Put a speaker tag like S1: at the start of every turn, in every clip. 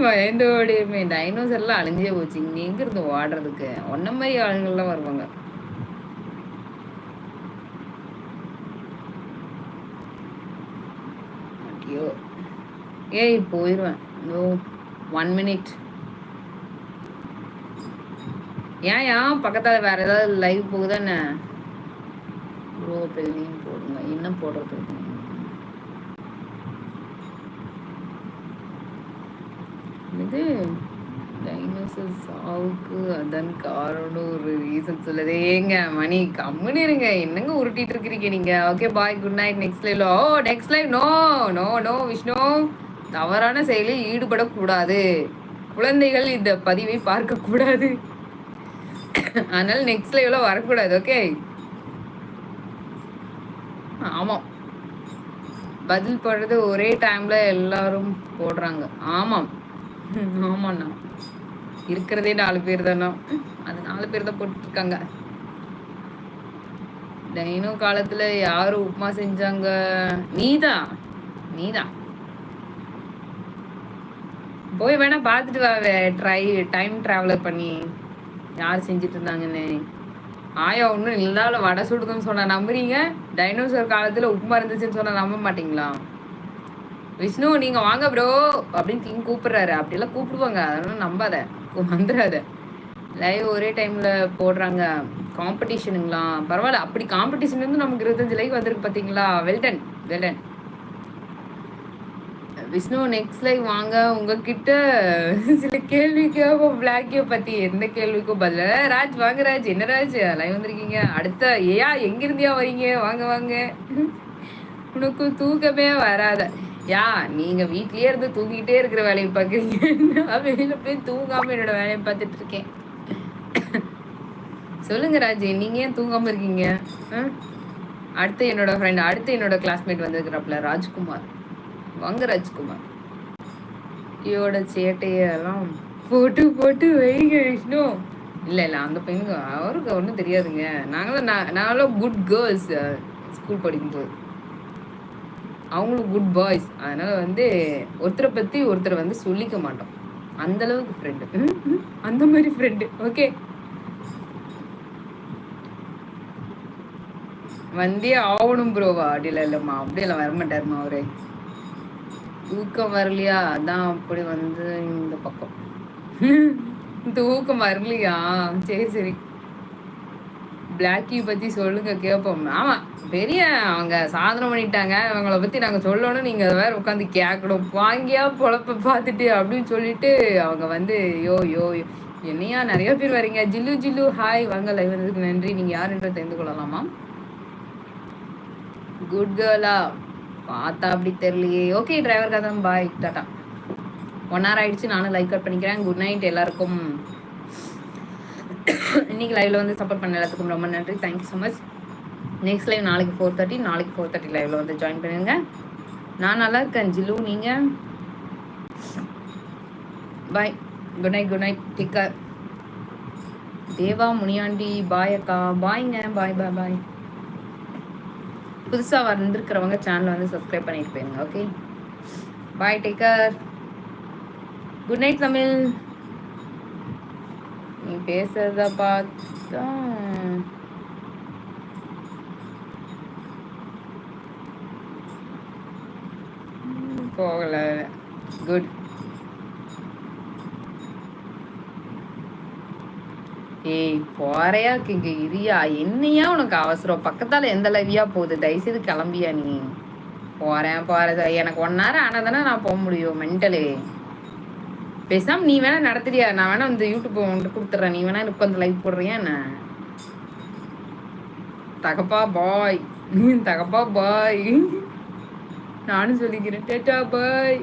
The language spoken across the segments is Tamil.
S1: பயந்து ஓடியுமே. டைனோசர்லாம் அழிஞ்சே போச்சு. இங்க எங்க இருந்து ஓடுறதுக்கு? ஒன்ன மாதிரி ஆளுங்கள்லாம் வருவாங்க. ஐயோ ஏய் போயிடுவேன். No 1 minute. ஏன் பக்கத்தால வேற ஏதாவது லைவ் போகுதானே? ப்ரோ பெல்லியும் போடுங்க. என்ன போடுறது? இது டைனோசர் சாவுக்கு அதான் காரணம் ஒரு ரீசன் சொல்லுதே. ஏங்க மணி கம்முன்னு இருங்க. என்னங்க உருட்டிட்டு இருக்கிறீங்க நீங்க? Okay bye, good night. Next லைவ்ல next live no no no Vishnu, தவறான செயலில் ஈடுபடக்கூடாது. குழந்தைகள் இந்த பதிவை பார்க்க கூடாது. அதனால நெக்ஸ்ட் லைவ்ல வரக்கூடாது. ஓகே ஆமாம், பதில் போடுறது ஒரே டைம்ல எல்லாரும் போடுறாங்க. ஆமாம் ஆமாண்ணா, இருக்கிறதே 4 பேர் தானா, அது 4 பேர் தான் போட்டுருக்காங்க. டைனோ காலத்துல யாரு உப்புமா செஞ்சாங்க? நீதான் நீதான் போய் வேணா பார்த்துட்டு வாவே. டைம் டிராவலர் பண்ணி யார் செஞ்சுட்டு இருந்தாங்கன்னு. ஆயா ஒன்றும் இல்லாத வடை சுடுதுன்னு சொன்னா நம்புறீங்க? டைனோசர் காலத்துல உப்புமா இருந்துச்சுன்னு சொன்னா நம்ப மாட்டீங்களா? விஷ்ணு நீங்க வாங்க ப்ரோ அப்படின்னு கிங் கூப்பிடுறாரு. அப்படிலாம் கூப்பிடுவாங்க, அதெல்லாம் நம்பாத, வந்துடாத. லைவ் ஒரே டைம்ல போடுறாங்க. காம்படிஷனுங்களா? பரவாயில்ல, அப்படி காம்படிஷன் வந்து நமக்கு 25 லைக் வந்திருக்கு பார்த்தீங்களா? Well done well done. Vishnu next live வாங்க, உங்ககிட்ட சில கேள்வி கேட்போம் பிளாக்கிய பத்தி. எந்த கேள்விக்கும் பதில. ராஜ் வாங்க ராஜ். என்ன ராஜ் லைவ் வந்திருக்கீங்க? அடுத்த ஏயா எங்க இருந்தியா வரீங்க? வாங்க வாங்க. உனக்கு தூக்கமே வராத யா? நீங்க வீட்லயே இருந்து தூங்கிட்டே இருக்கிற வேலையை பாக்குறீங்க. வெளியில போய் தூங்காம என்னோட வேலையை பார்த்துட்டு இருக்கேன். சொல்லுங்க ராஜ், நீங்க ஏன் தூங்காம இருக்கீங்க? அடுத்து என்னோட ஃப்ரெண்ட், அடுத்து என்னோட கிளாஸ்மேட் வந்திருக்கிறாப்ல ராஜ்குமார். வாங்க ராஜ்குமார். இயோட சேட்டையெல்லாம் போட்டு போட்டு வைங்க விஷ்ணு. இல்லை இல்லை, அந்த பையனுக்கு அவருக்கு ஒன்றும் தெரியாதுங்க. நாங்களும் குட் கேர்ள்ஸ். ஸ்கூல் படிக்கும்போது அவங்களும் குட் பாய்ஸ். அதனால வந்து ஒருத்தரை பற்றி ஒருத்தரை வந்து சொல்லிக்க மாட்டோம். அந்த அளவுக்கு ஃப்ரெண்டு, அந்த மாதிரி ஃப்ரெண்டு. ஓகே வந்தே ஆகணும் ப்ரோவா? அப்படிலாம் இல்லைம்மா, அப்படியெல்லாம் வரமாட்டாருமா அவரு. தூக்கம் வரலையா? அதான் அப்படி வந்து இந்த பக்கம். தூக்கம் வரலையா? சரி சரி, பிளாக்கி பத்தி சொல்லுங்க கேட்போம். ஆமா, பெரிய அவங்க சாதனை பண்ணிட்டாங்க. அவங்கள பத்தி நாங்க சொல்லணும், நீங்க வேற உட்காந்து கேட்கணும். வாங்கியா பொழப்ப பார்த்துட்டு அப்படின்னு சொல்லிட்டு அவங்க வந்து யோ யோ என்னையா நிறைய பேர் வரீங்க. ஜில்லு ஜில்லு ஹாய், வாங்க லைவ் வந்ததுக்கு நன்றி. நீங்க யார் என்று தெரிந்து கொள்ளலாமா? குட் கேர்ளா? பார்த்தா அப்படி தெரியலையே. ஓகே டிரைவர் கதம், பாய் டாட்டா. 1 hour ஆயிடுச்சு. நானும் லைக் கட் பண்ணிக்கிறேன். குட் நைட் எல்லாருக்கும். இன்னைக்கு லைவ்ல வந்து சப்போர்ட் பண்ண எல்லாத்துக்கும் ரொம்ப நன்றி. Thank you so much. Next live நாளைக்கு 4:30. நாளைக்கு 4:30 லைவ்ல வந்து ஜாயின் பண்ணுங்க. நான் நல்லா இருக்கேன் ஜில்லு, நீங்க? Bye, good night. Good night, take care. Deva Muniyandi bye அக்கா. பாய்ங்க, பாய் பாய் பாய். புதுசாக வந்திருக்கிறவங்க சேனலை வந்து சப்ஸ்கிரைப் பண்ணிட்டு போயிருங்க. Okay bye, take care. Good night Tamil. நீ பேசுறத பார்த்தா போகல. குட். ஏய் போறையா இங்க இரியா? என்னையா உனக்கு அவசரம்? பக்கத்தால எந்த லைவியா போகுது? தயவுசெய்து கிளம்பியா நீ? போறேன் எனக்கு 1 hour ஆனாதானே நான் போக முடியும். மென்டலு பேசாம நீ வேணா நடத்துறியா? நான் வேணா இந்த யூடியூப் உன்கிட்ட கொடுத்துட்றேன். நீ வேணா உட்காந்து லைவ் போடுறியா என்ன? தகப்பா பாய், தகப்பா பாய். நானும் சொல்லிக்கிறேன் டேட்டா பாய்.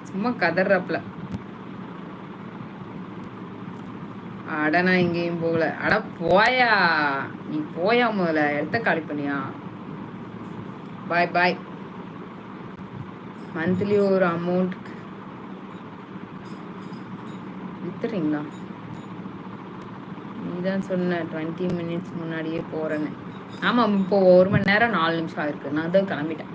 S1: சும்மா கதறாப்ல. அட நான் எங்கேயும் போகல. அட போயா, நீ போயா, முதல்ல இடத்த காலி பண்ணியா. பாய் பாய். மந்த்லி ஒரு அமௌண்ட் வித்துறீங்களா? நீதான் சொன்ன 20 minutes முன்னாடியே போறேன்னு. ஆமாம், இப்போ 1 மணி நேரம் 4 நிமிஷம் ஆயிருக்கு. நான் தான் கிளம்பிட்டேன்.